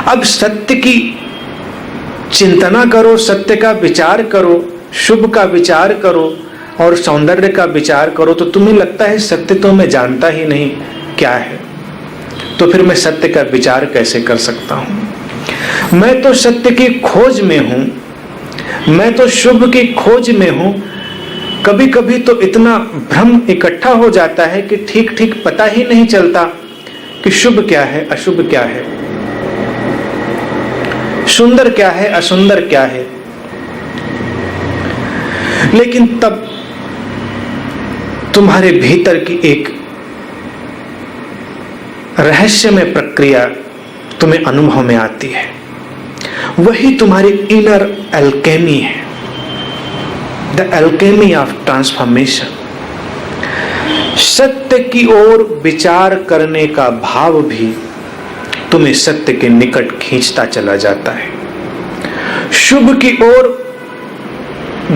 अब सत्य की चिंतना करो, सत्य का विचार करो, शुभ का विचार करो और सौंदर्य का विचार करो, तो तुम्हें लगता है सत्य तो मैं जानता ही नहीं क्या है, तो फिर मैं सत्य का विचार कैसे कर सकता हूं। मैं तो सत्य की खोज में हूं, मैं तो शुभ की खोज में हूं। कभी कभी तो इतना भ्रम इकट्ठा हो जाता है कि ठीक ठीक पता ही नहीं चलता कि शुभ क्या है, अशुभ क्या है, सुंदर क्या है, असुंदर क्या है। लेकिन तब तुम्हारे भीतर की एक रहस्यमय प्रक्रिया तुम्हें अनुभव में आती है, वही तुम्हारी इनर एल्केमी है, द एल्केमी ऑफ ट्रांसफॉर्मेशन। सत्य की ओर विचार करने का भाव भी तुम्हें सत्य के निकट खींचता चला जाता है। शुभ की ओर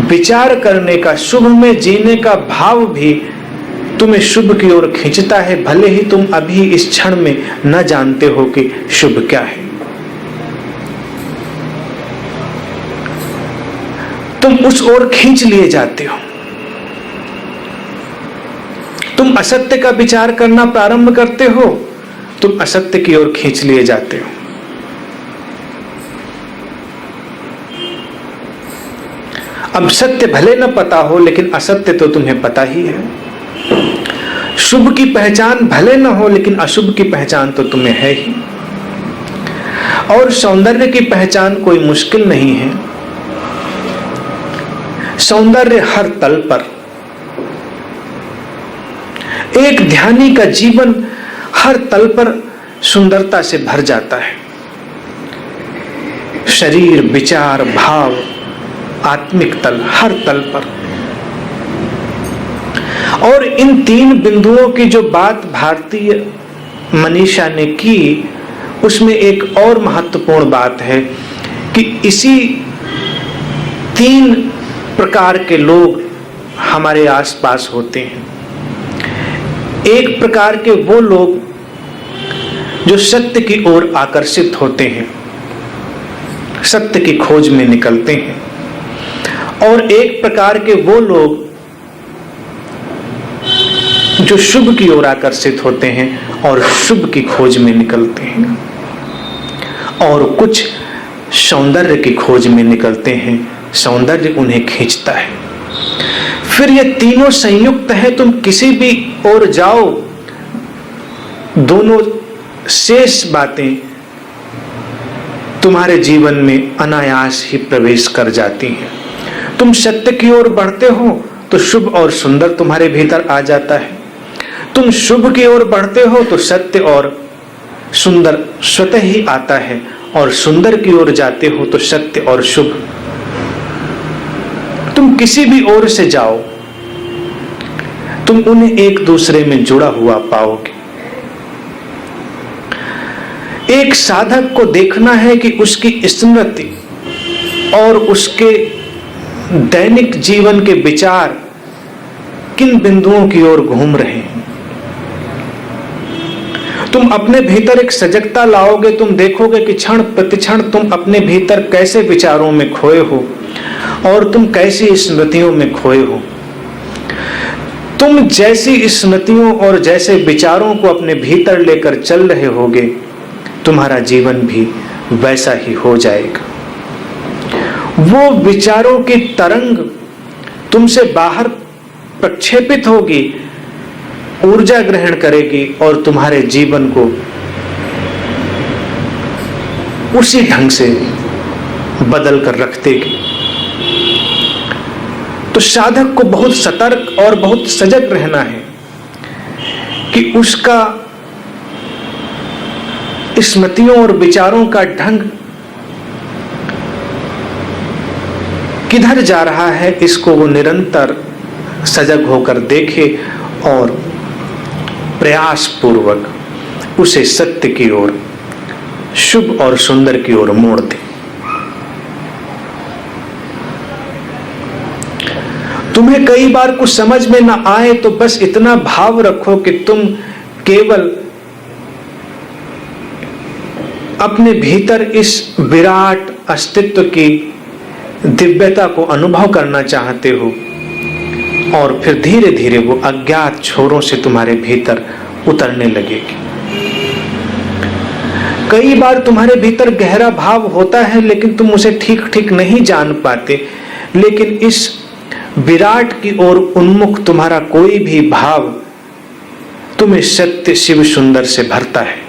विचार करने का, शुभ में जीने का भाव भी तुम्हें शुभ की ओर खींचता है, भले ही तुम अभी इस क्षण में न जानते हो कि शुभ क्या है। तुम उस ओर खींच लिए जाते हो। तुम असत्य का विचार करना प्रारंभ करते हो, तुम असत्य की ओर खींच लिए जाते हो। अब सत्य भले न पता हो, लेकिन असत्य तो तुम्हें पता ही है। शुभ की पहचान भले न हो, लेकिन अशुभ की पहचान तो तुम्हें है ही। और सौंदर्य की पहचान कोई मुश्किल नहीं है। सौंदर्य हर तल पर, एक ध्यानी का जीवन हर तल पर सुंदरता से भर जाता है। शरीर, विचार, भाव, आत्मिक तल, हर तल पर। और इन तीन बिंदुओं की जो बात भारतीय मनीषा ने की, उसमें एक और महत्वपूर्ण बात है कि इसी तीन प्रकार के लोग हमारे आसपास होते हैं। एक प्रकार के वो लोग जो सत्य की ओर आकर्षित होते हैं, सत्य की खोज में निकलते हैं, और एक प्रकार के वो लोग जो शुभ की ओर आकर्षित होते हैं और शुभ की खोज में निकलते हैं, और कुछ सौंदर्य की खोज में निकलते हैं, सौंदर्य उन्हें खींचता है। फिर ये तीनों संयुक्त है, तुम किसी भी ओर जाओ, दोनों शेष बातें तुम्हारे जीवन में अनायास ही प्रवेश कर जाती हैं। तुम सत्य की ओर बढ़ते हो तो शुभ और सुंदर तुम्हारे भीतर आ जाता है। तुम शुभ की ओर बढ़ते हो तो सत्य और सुंदर स्वतः ही आता है, और सुंदर की ओर जाते हो तो सत्य और शुभ। तुम किसी भी ओर से जाओ, तुम उन्हें एक दूसरे में जुड़ा हुआ पाओगे। एक साधक को देखना है कि उसकी स्मृति और उसके दैनिक जीवन के विचार किन बिंदुओं की ओर घूम रहे हैं। तुम अपने भीतर एक सजगता लाओगे, तुम देखोगे कि क्षण प्रतिक्षण तुम अपने भीतर कैसे विचारों में खोए हो और तुम कैसी स्मृतियों में खोए हो। तुम जैसी स्मृतियों और जैसे विचारों को अपने भीतर लेकर चल रहे होगे, तुम्हारा जीवन भी वैसा ही हो जाएगा। वो विचारों की तरंग तुमसे बाहर प्रक्षेपित होगी, ऊर्जा ग्रहण करेगी और तुम्हारे जीवन को उसी ढंग से बदल कर रख देगी। तो साधक को बहुत सतर्क और बहुत सजग रहना है कि उसका स्मृतियों और विचारों का ढंग किधर जा रहा है, इसको वो निरंतर सजग होकर देखे और प्रयास पूर्वक उसे सत्य की ओर, शुभ और सुंदर की ओर मोड़ दे। तुम्हें कई बार कुछ समझ में ना आए तो बस इतना भाव रखो कि तुम केवल अपने भीतर इस विराट अस्तित्व की दिव्यता को अनुभव करना चाहते हो, और फिर धीरे धीरे वो अज्ञात छोरों से तुम्हारे भीतर उतरने लगेगी। कई बार तुम्हारे भीतर गहरा भाव होता है लेकिन तुम उसे ठीक ठीक नहीं जान पाते, लेकिन इस विराट की ओर उन्मुख तुम्हारा कोई भी भाव तुम्हें सत्य शिव सुंदर से भरता है।